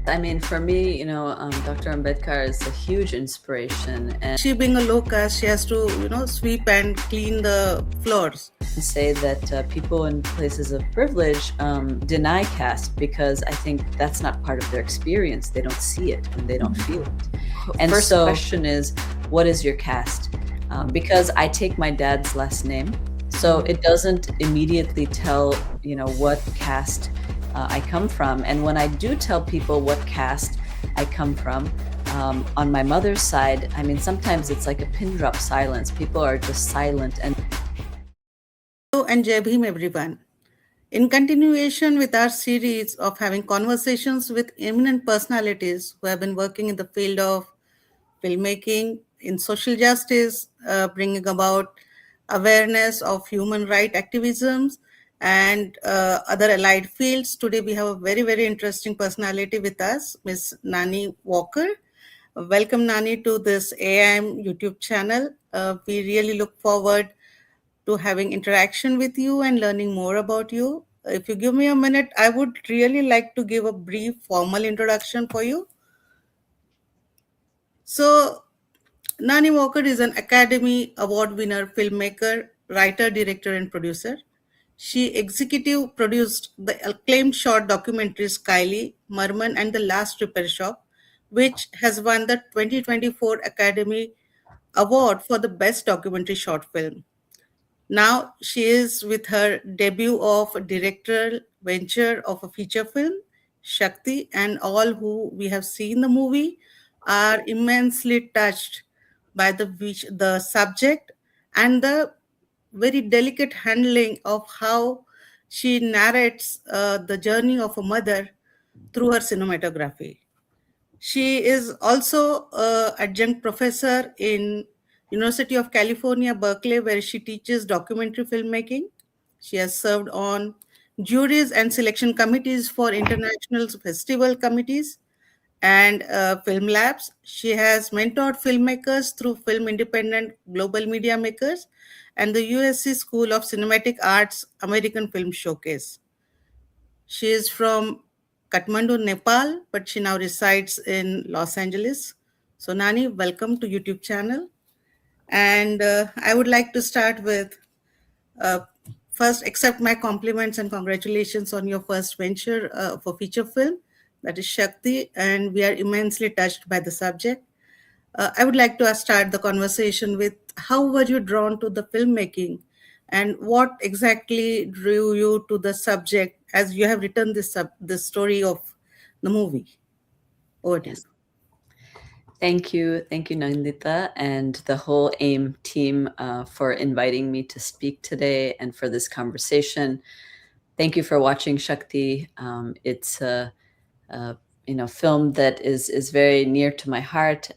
I mean, for me, Dr. Ambedkar is a huge inspiration. And She being a low caste, she has to, sweep and clean the floors. say that people in places of privilege deny caste because I think that's not part of their experience. They don't see it and they don't feel it. And first question is, what is your caste? Because I take my dad's last name, so it doesn't immediately tell, what caste I come from. And when I do tell people what caste I come from, on my mother's side, I mean, sometimes it's like a pin drop silence. People are just silent. Hello and Jai Bhim, everyone. In continuation with our series of having conversations with eminent personalities who have been working in the field of filmmaking, in social justice, bringing about awareness of human rights activisms and other allied fields. Today we have a very, very interesting personality with us, Ms. Nani Walker. Welcome, Nani, to this AIM YouTube channel. We really look forward to having interaction with you and learning more about you. If you give me a minute, I would really like to give a brief formal introduction for you. So, Nani Walker is an Academy Award winner, filmmaker, writer, director, and producer. She executive produced the acclaimed short documentaries Kylie, Merman, and The Last Repair Shop, which has won the 2024 Academy Award for the Best Documentary Short Film. Now she is with her debut of a directorial venture of a feature film, Shakti, and all who we have seen the movie are immensely touched by the subject and the very delicate handling of how she narrates the journey of a mother through her cinematography. She is also a adjunct professor in University of California, Berkeley, where she teaches documentary filmmaking. She has served on juries and selection committees for international festival committees and film labs. She has mentored filmmakers through Film Independent Global Media Makers and the USC School of Cinematic Arts American Film Showcase. She is from Kathmandu, Nepal, but she now resides in Los Angeles. So Nani, welcome to YouTube channel. And I would like to start with uh, first accept my compliments and congratulations on your first venture for feature film, that is Shakti, and we are immensely touched by the subject. I would like to start the conversation with how were you drawn to the filmmaking and what exactly drew you to the subject as you have written this story of the movie? Over to you. Yes. Thank you, Nandita, and the whole AIM team for inviting me to speak today and for this conversation. Thank you for watching Shakti. It's a film that is very near to my heart.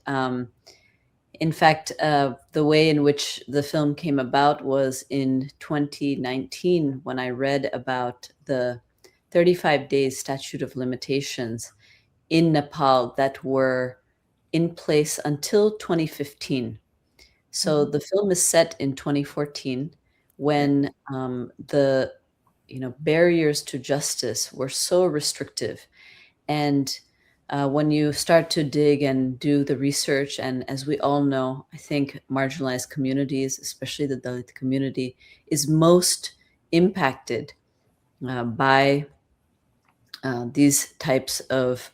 In fact, the way in which the film came about was in 2019 when I read about the 35 days statute of limitations in Nepal that were in place until 2015. So the film is set in 2014 when the barriers to justice were so restrictive. And when you start to dig and do the research, and as we all know, I think marginalized communities, especially the Dalit community, is most impacted by these types of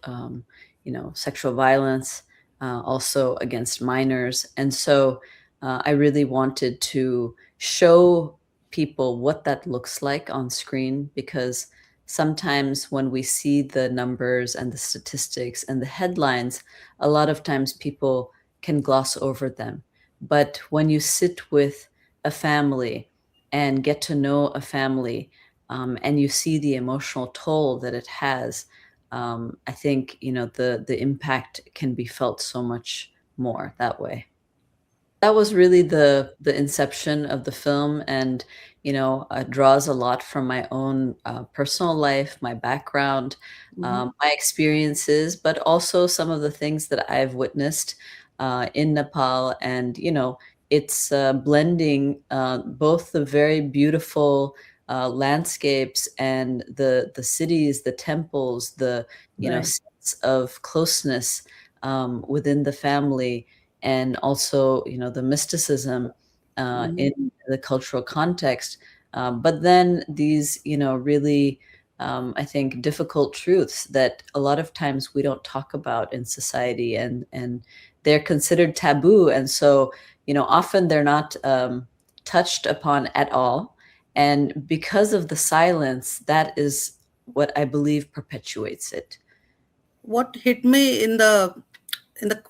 sexual violence, also against minors. And so I really wanted to show people what that looks like on screen, because sometimes when we see the numbers and the statistics and the headlines, a lot of times people can gloss over them. But when you sit with a family and get to know a family, and you see the emotional toll that it has, I think the impact can be felt so much more that way. That was really the inception of the film, and it draws a lot from my own personal life, my background, my experiences, but also some of the things that I've witnessed in Nepal. And it's blending both the very beautiful landscapes and the cities, the temples, the Right. sense of closeness within the family, and also, the mysticism in the cultural context. But then these, really, I think, difficult truths that a lot of times we don't talk about in society, and they're considered taboo. And so, often they're not touched upon at all. And because of the silence, that is what I believe perpetuates it. What hit me in the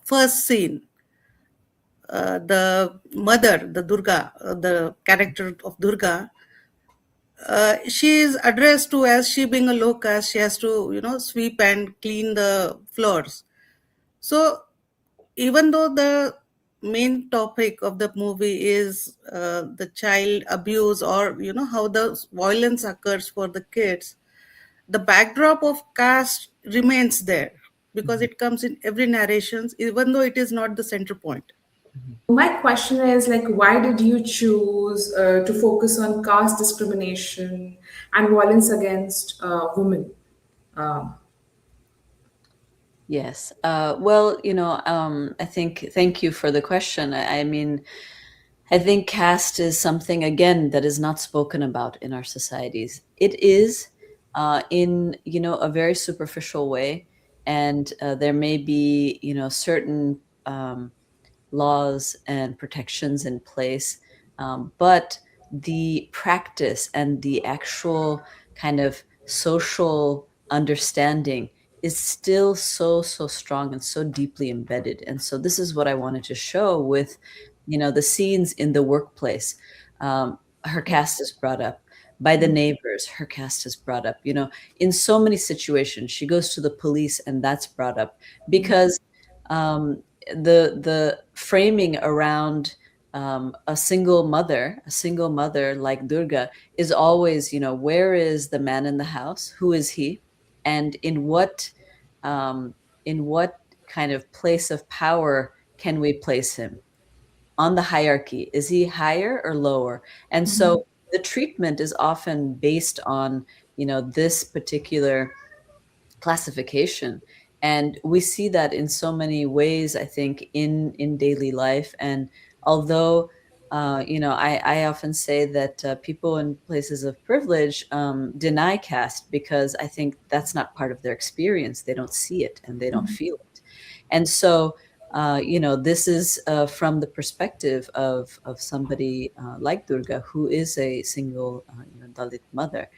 first scene, the mother, the Durga, the character of Durga, she is addressed to as she being a low caste, she has to, sweep and clean the floors. So even though the main topic of the movie is the child abuse, or how the violence occurs for the kids, the backdrop of caste remains there because it comes in every narrations, even though it is not the center point. My question is like, why did you choose to focus on caste discrimination and violence against women? Um, Yes. Well, I think, thank you for the question. I mean, I think caste is something, again, that is not spoken about in our societies. It is in, a very superficial way. And there may be, certain laws and protections in place. But the practice and the actual kind of social understanding is still so, so strong and so deeply embedded. And so this is what I wanted to show with, the scenes in the workplace. Her caste is brought up by the neighbors. Her caste is brought up, in so many situations. She goes to the police and that's brought up because the framing around a single mother like Durga is always, where is the man in the house? Who is he? And in what kind of place of power can we place him on the hierarchy? Is he higher or lower? And so the treatment is often based on, this particular classification. And we see that in so many ways, I think, in daily life. And although I often say that people in places of privilege deny caste because I think that's not part of their experience. They don't see it and they don't feel it. And so this is from the perspective of somebody like Durga, who is a single Dalit mother.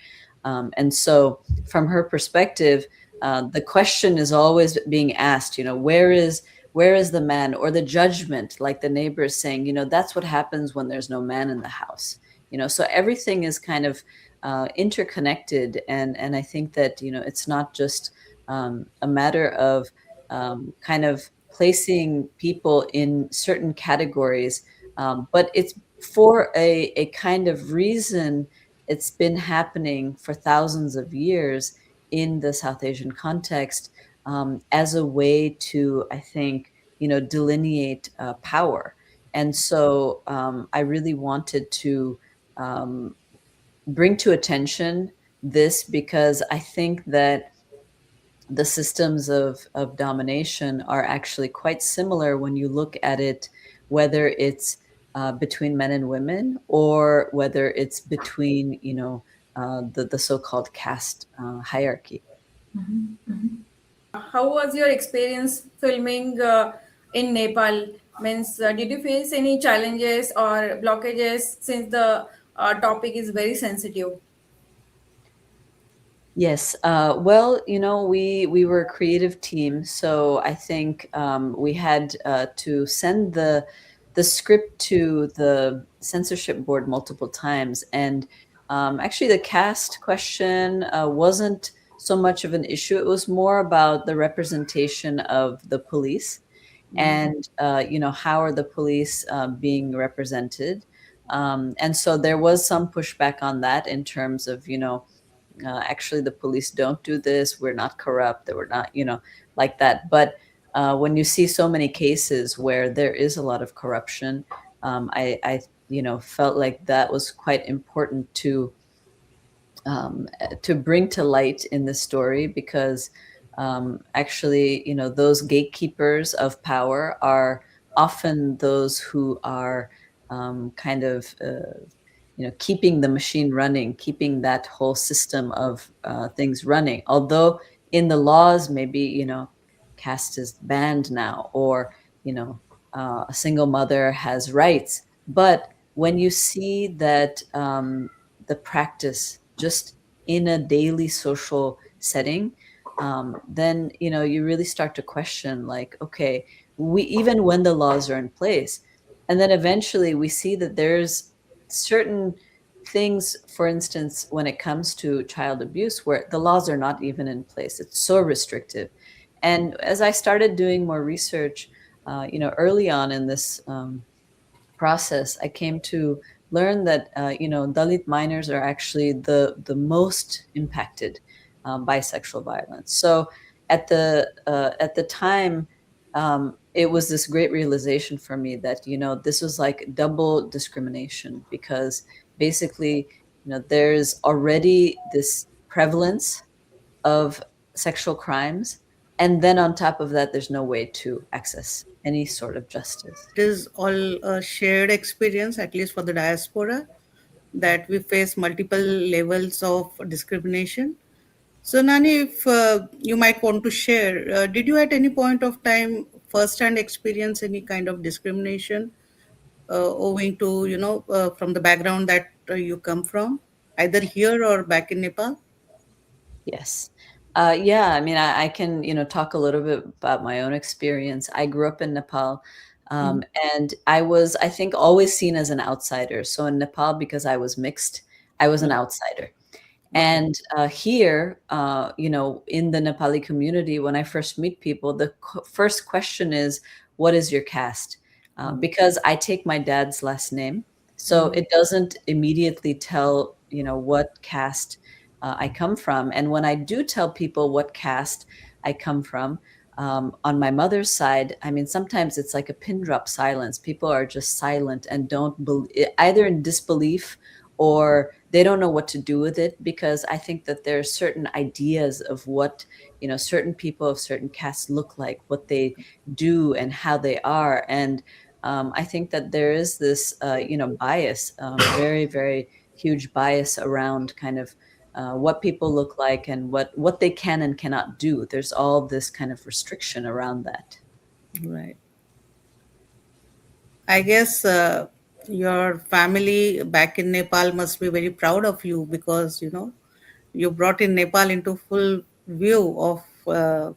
And so from her perspective, the question is always being asked, where is the man, or the judgment, like the neighbor is saying, that's what happens when there's no man in the house. So everything is kind of interconnected. And I think that, it's not just a matter of kind of placing people in certain categories, but it's for a kind of reason. It's been happening for thousands of years in the South Asian context, as a way to, I think, delineate power. And so I really wanted to bring to attention this, because I think that the systems of domination are actually quite similar when you look at it, whether it's between men and women, or whether it's between, the so-called caste hierarchy. how was your experience filming in Nepal? Means, did you face any challenges or blockages since the topic is very sensitive? Yes. Well, we were a creative team, so I think we had to send the script to the censorship board multiple times, and actually the caste question wasn't so much of an issue. It was more about the representation of the police, and how are the police being represented. And so there was some pushback on that in terms of, actually the police don't do this, we're not corrupt, that we're not, like that. But when you see so many cases where there is a lot of corruption, I felt like that was quite important to bring to light in the story, because actually, those gatekeepers of power are often those who are kind of keeping the machine running, keeping that whole system of things running. Although in the laws, maybe caste is banned now, or a single mother has rights. But when you see that the practice just in a daily social setting, then you really start to question, like, okay, we, even when the laws are in place, and then eventually we see that there's certain things, for instance, when it comes to child abuse, where the laws are not even in place. It's so restrictive. And as I started doing more research, early on in this process, I came to learn that Dalit minors are actually the most impacted by sexual violence. So at the time, it was this great realization for me that this was like double discrimination, because basically there's already this prevalence of sexual crimes, and then on top of that, there's no way to access any sort of justice. It is all a shared experience, at least for the diaspora, that we face multiple levels of discrimination. So, Nani, if you might want to share, did you at any point of time firsthand experience any kind of discrimination owing to, from the background that you come from, either here or back in Nepal? Yes. Yeah, I mean, I can, talk a little bit about my own experience. I grew up in Nepal, Mhm. and I was, I think, always seen as an outsider. So in Nepal, because I was mixed, I was an outsider. Okay. And here, in the Nepali community, when I first meet people, the first question is, what is your caste? Because I take my dad's last name. So Mhm. it doesn't immediately tell, what caste I come from. And when I do tell people what caste I come from, on my mother's side, I mean, sometimes it's like a pin drop silence. People are just silent and don't believe, either in disbelief, or they don't know what to do with it, because I think that there are certain ideas of what certain people of certain castes look like, what they do, and how they are. And I think that there is this bias, very, very huge bias around kind of what people look like, and what they can and cannot do. There's all this kind of restriction around that. Right. I guess your family back in Nepal must be very proud of you because you brought in Nepal into full view of the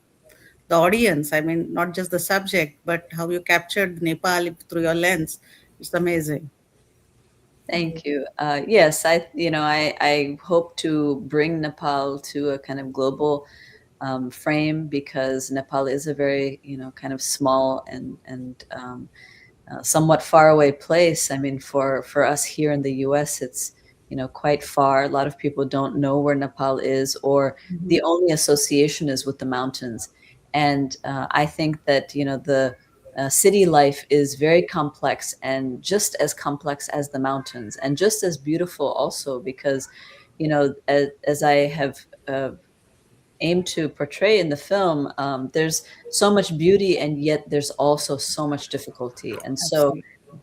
audience. I mean, not just the subject, but how you captured Nepal through your lens. It's amazing. Thank you. Yes, I hope to bring Nepal to a kind of global frame, because Nepal is a very kind of small and somewhat far away place. I mean, for us here in the U.S., it's quite far. A lot of people don't know where Nepal is, or the only association is with the mountains. And I think that the city life is very complex, and just as complex as the mountains, and just as beautiful also, because as I have aimed to portray in the film, there's so much beauty, and yet there's also so much difficulty. And so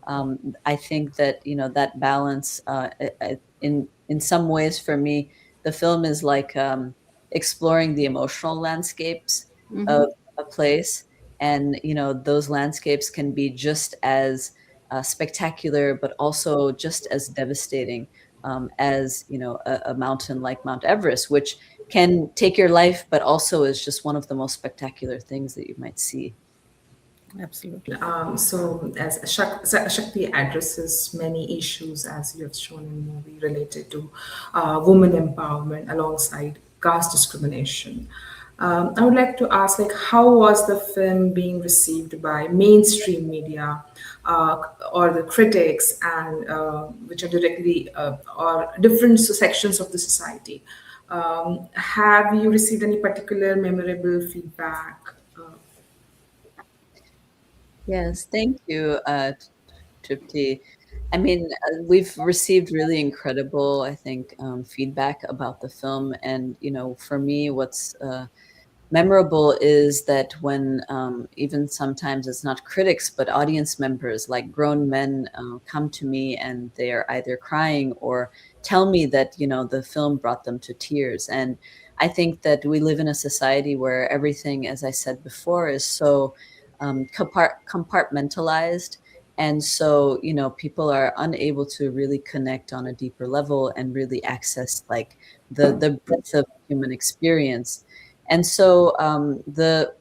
Absolutely. I think that that balance, in some ways, for me, the film is like exploring the emotional landscapes Mm-hmm. of a place, and those landscapes can be just as spectacular, but also just as devastating as a mountain like Mount Everest, which can take your life, but also is just one of the most spectacular things that you might see. Absolutely. So, as Shakti addresses many issues, as you have shown in the movie, related to women empowerment alongside caste discrimination. I would like to ask, like, how was the film being received by mainstream media or the critics, and which are directly or different sections of the society? Have you received any particular memorable feedback? Yes, thank you, Tripti. I mean, we've received really incredible, I think, feedback about the film. And, for me, what's memorable is that when even sometimes it's not critics, but audience members, like grown men, come to me and they're either crying or tell me that, the film brought them to tears. And I think that we live in a society where everything, as I said before, is so compartmentalized. And so, people are unable to really connect on a deeper level and really access like the breadth of human experience. And so the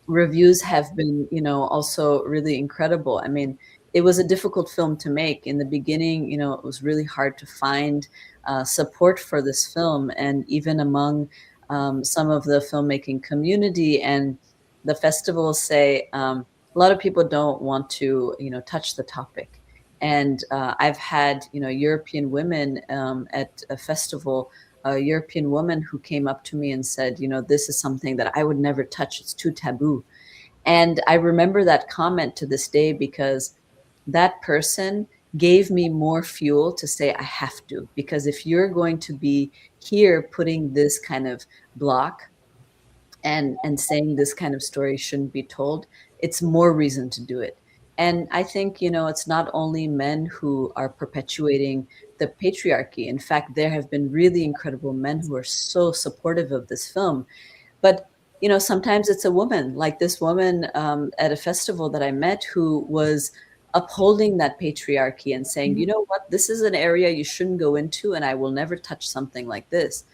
reviews have been, also really incredible. I mean, it was a difficult film to make. In the beginning, it was really hard to find support for this film, and even among some of the filmmaking community and the festivals say a lot of people don't want to, touch the topic. And I've had, European women at a festival, a European woman who came up to me and said, this is something that I would never touch. It's too taboo. And I remember that comment to this day because that person gave me more fuel to say I have to. Because if you're going to be here putting this kind of block and saying this kind of story shouldn't be told, it's more reason to do it. And I think, it's not only men who are perpetuating the patriarchy. In fact, there have been really incredible men who are so supportive of this film. But, sometimes it's a woman, like this woman at a festival that I met who was upholding that patriarchy and saying, you know what, this is an area you shouldn't go into, and I will never touch something like this.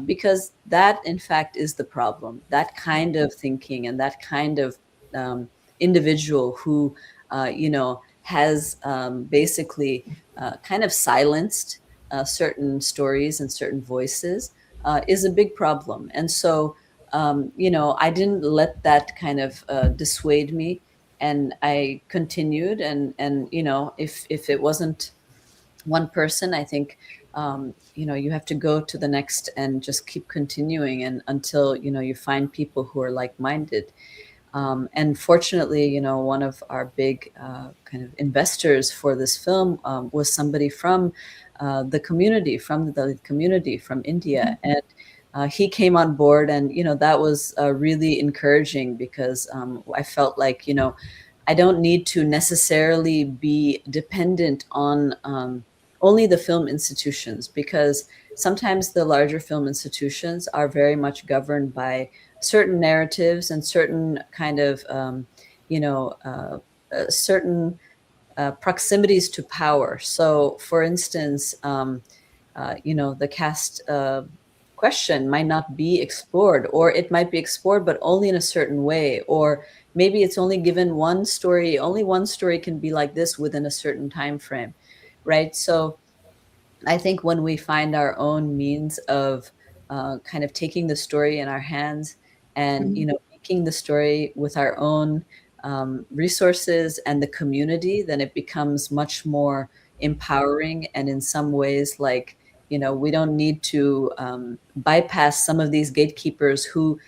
Because that, in fact, is the problem. That kind of thinking and that kind of individual who, has basically kind of silenced certain stories and certain voices is a big problem. And so, I didn't let that kind of dissuade me, and I continued. And if it wasn't one person, I think you have to go to the next and just keep continuing, and until you find people who are like-minded. And fortunately, one of our big kind of investors for this film was somebody from the community, from the Dalit community, from India. And he came on board, and that was really encouraging, because I felt like I don't need to necessarily be dependent on only the film institutions, because sometimes the larger film institutions are very much governed by certain narratives and certain kind of, certain proximities to power. So, for instance, the caste question might not be explored, or it might be explored, but only in a certain way. Or maybe it's only given one story. Only one story can be like this within a certain time frame, right? So I think when we find our own means of kind of taking the story in our hands and, making the story with our own resources and the community, then it becomes much more empowering. And in some ways, like, we don't need to bypass some of these gatekeepers who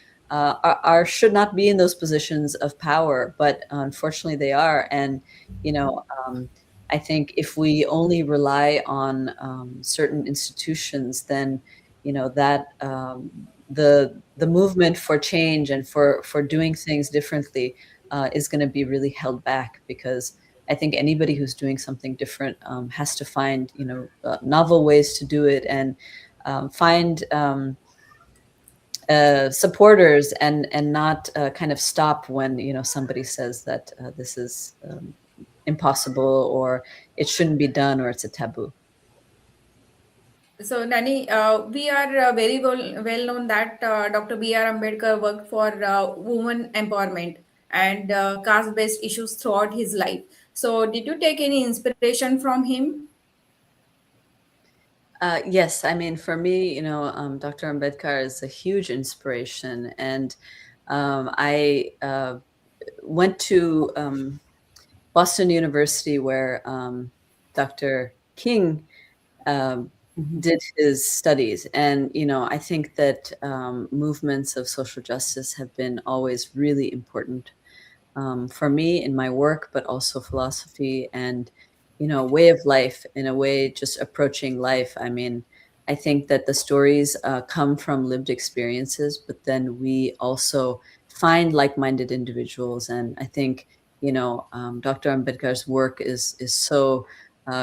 should not be in those positions of power, but unfortunately they are. And, I think if we only rely on certain institutions, then that the movement for change and for doing things differently is going to be really held back, because I think anybody who's doing something different has to find novel ways to do it, and find supporters, and not kind of stop when somebody says that this is impossible, or it shouldn't be done, or it's a taboo. So, Nani, we are very well known that Dr. B.R. Ambedkar worked for women empowerment and caste-based issues throughout his life. So, did you take any inspiration from him? Yes, I mean, for me, Dr. Ambedkar is a huge inspiration. And I went to Boston University, where Dr. King did his studies. And, I think that movements of social justice have been always really important for me in my work, but also philosophy and, way of life, in a way, just approaching life. I mean, I think that the stories come from lived experiences, but then we also find like-minded individuals. And I think, Dr. Ambedkar's work is so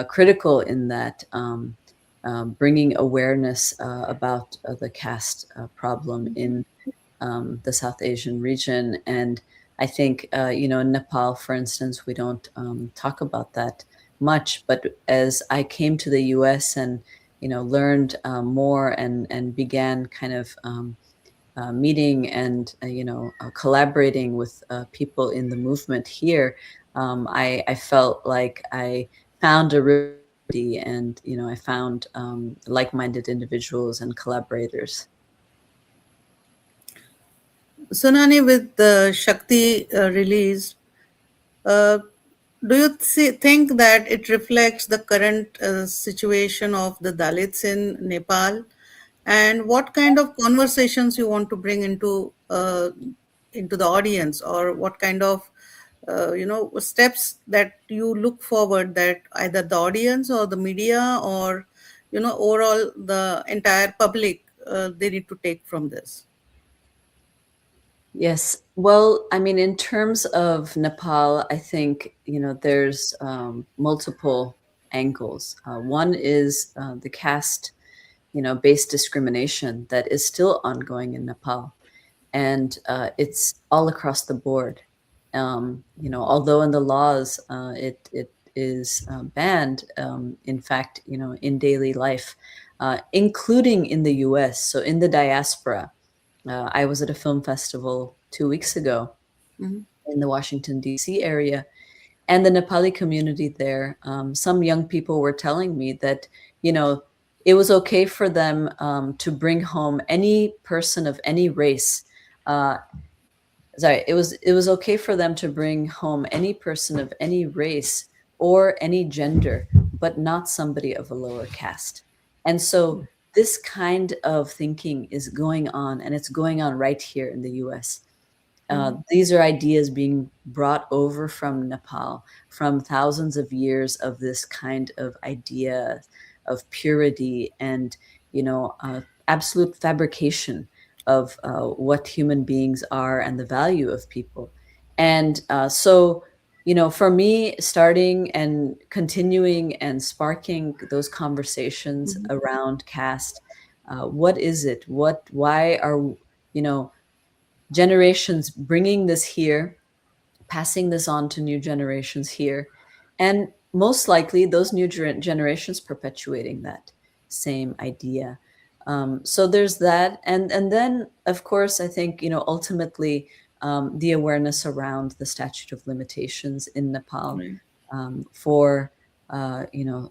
critical in that, bringing awareness about the caste problem in the South Asian region. And I think, in Nepal, for instance, we don't talk about that much. But as I came to the US and, learned more and began kind of meeting and, collaborating with people in the movement here, I felt like I found a reality and, I found like-minded individuals and collaborators. So, Nani, with the Shakti release, uh, do you think that it reflects the current situation of the Dalits in Nepal, and what kind of conversations you want to bring into the audience, or what kind of steps that you look forward that either the audience or the media or overall the entire public they need to take from this? Yes. Well, I mean, in terms of Nepal, I think, there's multiple angles. One is the caste, based discrimination that is still ongoing in Nepal. And it's all across the board. Although in the laws it is banned, in fact, in daily life, including in the US. So in the diaspora, I was at a film festival 2 weeks ago Mhm. in the Washington, D.C. area, and the Nepali community there, some young people were telling me that, it was okay for them to bring home any person of any race. Uh, it was okay for them to bring home any person of any race or any gender, but not somebody of a lower caste. And so this kind of thinking is going on, and it's going on right here in the US. These are ideas being brought over from Nepal, from thousands of years of this kind of idea of purity and, absolute fabrication of what human beings are and the value of people. And so, for me, starting and continuing and sparking those conversations Mhm. around caste, what is it? Why are, you know, generations bringing this here, passing this on to new generations here, and most likely those new generations perpetuating that same idea. So there's that, and then of course I think ultimately the awareness around the statute of limitations in Nepal Right. for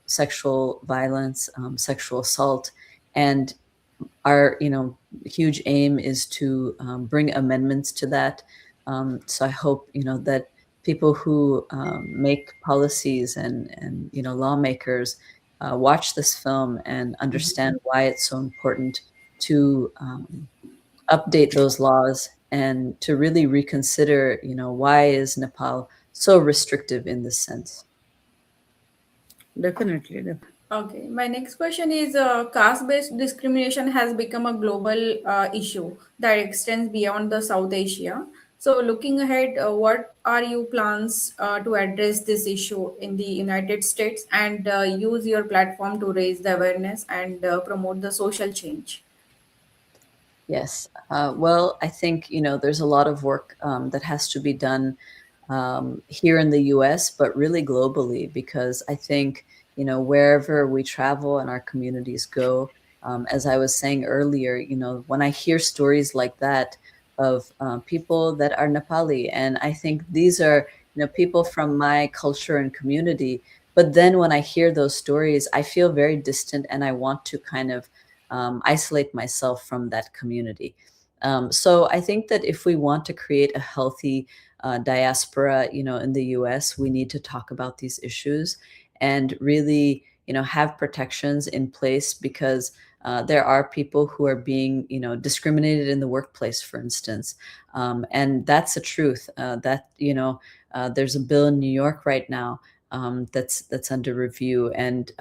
sexual violence, sexual assault, and our huge aim is to bring amendments to that. So I hope that people who make policies and lawmakers watch this film and understand why it's so important to update those laws and to really reconsider why is Nepal so restrictive in this sense. Definitely. Okay, my next question is caste-based discrimination has become a global issue that extends beyond the South Asia. So, looking ahead, what are your plans to address this issue in the United States and use your platform to raise the awareness and promote the social change? Yes. Well, I think, there's a lot of work that has to be done here in the US, but really globally, because I think, wherever we travel and our communities go, as I was saying earlier, when I hear stories like that of people that are Nepali, and I think these are, people from my culture and community, but then when I hear those stories, I feel very distant and I want to kind of isolate myself from that community. So I think that if we want to create a healthy diaspora, in the US, we need to talk about these issues and really, have protections in place, because there are people who are being, discriminated in the workplace, for instance. And that's the truth. There's a bill in New York right now that's under review. And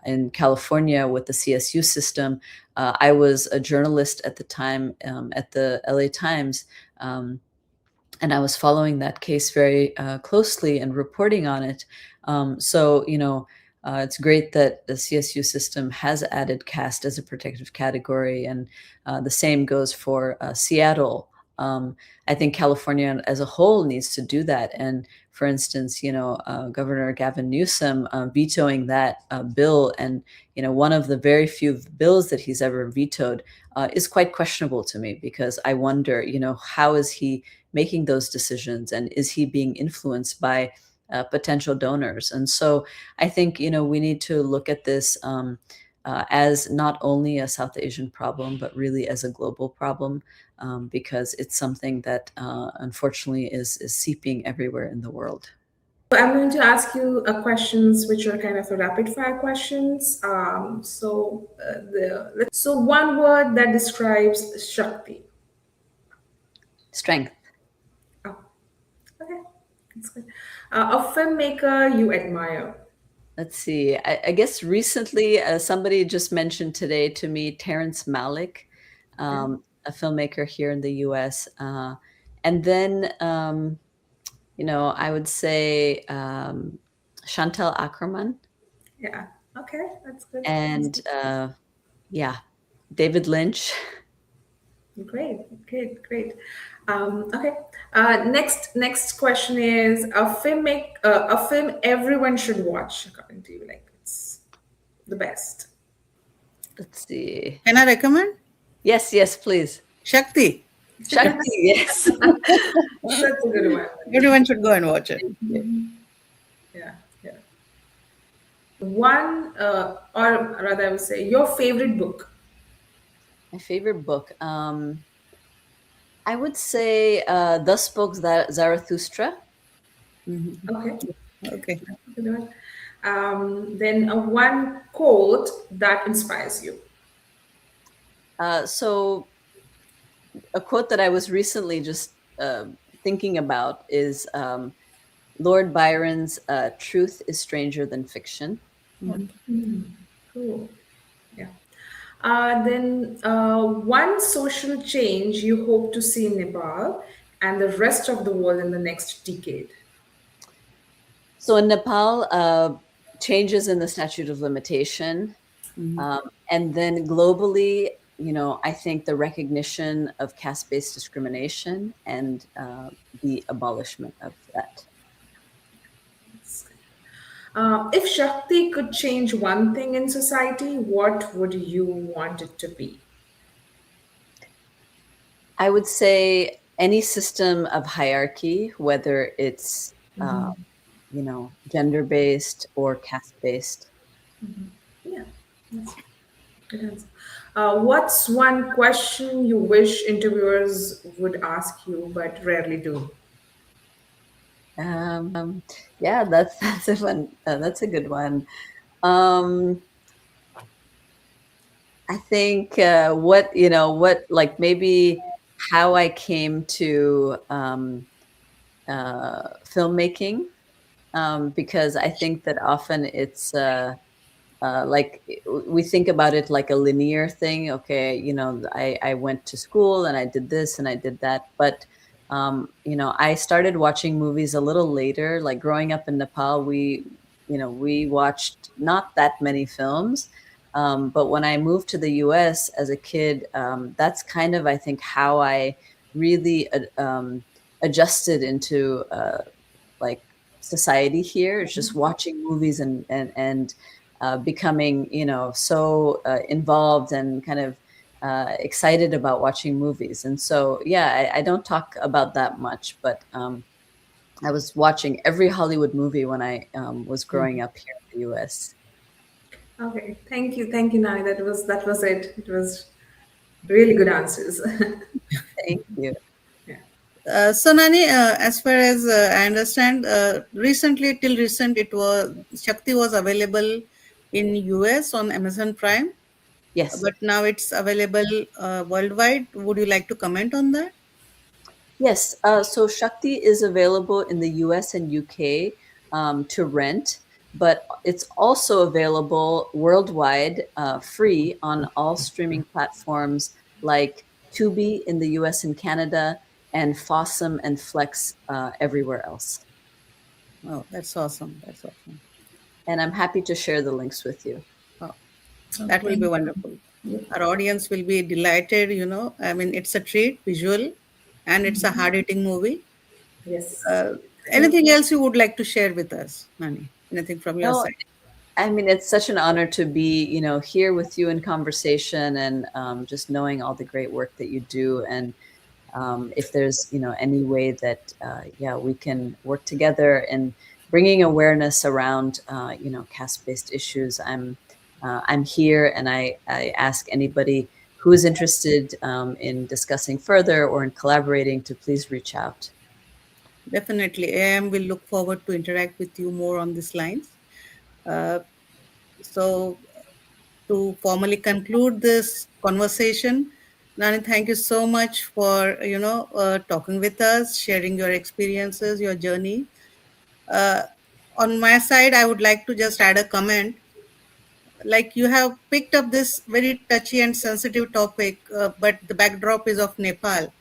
in California with the CSU system, I was a journalist at the time at the LA Times, and I was following that case very closely and reporting on it. So, it's great that the CSU system has added caste as a protective category, and the same goes for Seattle. I think California as a whole needs to do that. And for instance, Governor Gavin Newsom vetoing that bill, and one of the very few bills that he's ever vetoed is quite questionable to me, because I wonder, how is he making those decisions, and is he being influenced by potential donors? And so I think we need to look at this as not only a South Asian problem, but really as a global problem, because it's something that unfortunately is seeping everywhere in the world. I'm going to ask you questions which are kind of a rapid fire questions. So one word that describes Shakti. Strength. Oh, okay, that's good. A filmmaker you admire. Let's see. I guess recently somebody just mentioned today to me Terrence Malick, a filmmaker here in the U.S. And then, I would say Chantal Ackerman. Yeah. Okay, that's good. And David Lynch. Great. Okay. Next question is a film everyone should watch according to you. Like it's the best. Let's see. Can I recommend? Yes, please. Shakti. Shakti, yes. That's a good one. Everyone should go and watch it. Yeah. One, or rather, I would say your favorite book. My favorite book. I would say Thus Spoke Zarathustra. Mm-hmm. Okay. Then one quote that inspires you. So a quote that I was recently just thinking about is Lord Byron's "Truth is stranger than fiction." Cool. Yeah. Then one social change you hope to see in Nepal and the rest of the world in the next decade. So in Nepal, changes in the statute of limitation, and then globally, I think the recognition of caste-based discrimination and the abolishment of that. If Shakti could change one thing in society, what would you want it to be? I would say any system of hierarchy, whether it's gender-based or caste-based. Yeah, that's good answer. What's one question you wish interviewers would ask you but rarely do? Yeah, that's a fun. That's a good one. I think maybe how I came to filmmaking, because I think that often it's like we think about it like a linear thing. Okay, I went to school and I did this and I did that, but I started watching movies a little later. Like growing up in Nepal, we watched not that many films. But when I moved to the US as a kid, that's kind of, I think, how I really adjusted into like society here. It's just watching movies and becoming, so involved and kind of excited about watching movies. And so, yeah, I don't talk about that much, but I was watching every Hollywood movie when I was growing up here in the US. Okay, thank you, Nani. That was it. It was really good answers. Thank you. So Nani, as far as I understand, till recent, Shakti was available in US on Amazon Prime. Yes. But now it's available worldwide. Would you like to comment on that? Yes. So Shakti is available in the US and UK to rent, but it's also available worldwide, free on all streaming platforms like Tubi in the US and Canada, and Fossum and Flex everywhere else. Oh, that's awesome. That's awesome. And I'm happy to share the links with you. Oh, that will be wonderful. Our audience will be delighted, you know. I mean, it's a treat, visual, and it's a hard-hitting movie. Yes. Anything else you would like to share with us, Nani? Anything from your No, side? I mean, it's such an honor to be, here with you in conversation, and just knowing all the great work that you do. And if there's, any way that, we can work together in bringing awareness around, caste-based issues, I'm here, and I ask anybody who is interested in discussing further or in collaborating to please reach out. Definitely. AM will look forward to interact with you more on these lines. So to formally conclude this conversation, Nani, thank you so much for, talking with us, sharing your experiences, your journey. On my side, I would like to just add a comment. Like, you have picked up this very touchy and sensitive topic, but the backdrop is of Nepal.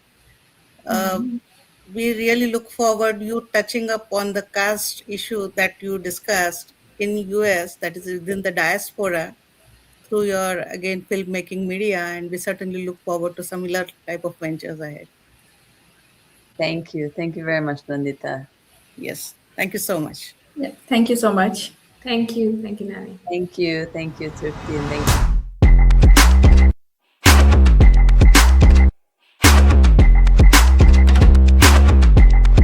We really look forward you touching up on the caste issue that you discussed in US, that is within the diaspora, through your, again, filmmaking media, and we certainly look forward to similar type of ventures ahead. Thank you. Thank you very much, Nandita. Yes, thank you so much. Yeah, thank you so much. Thank you. Thank you, Nani. Thank you. Thank you, Tripti, and thank you.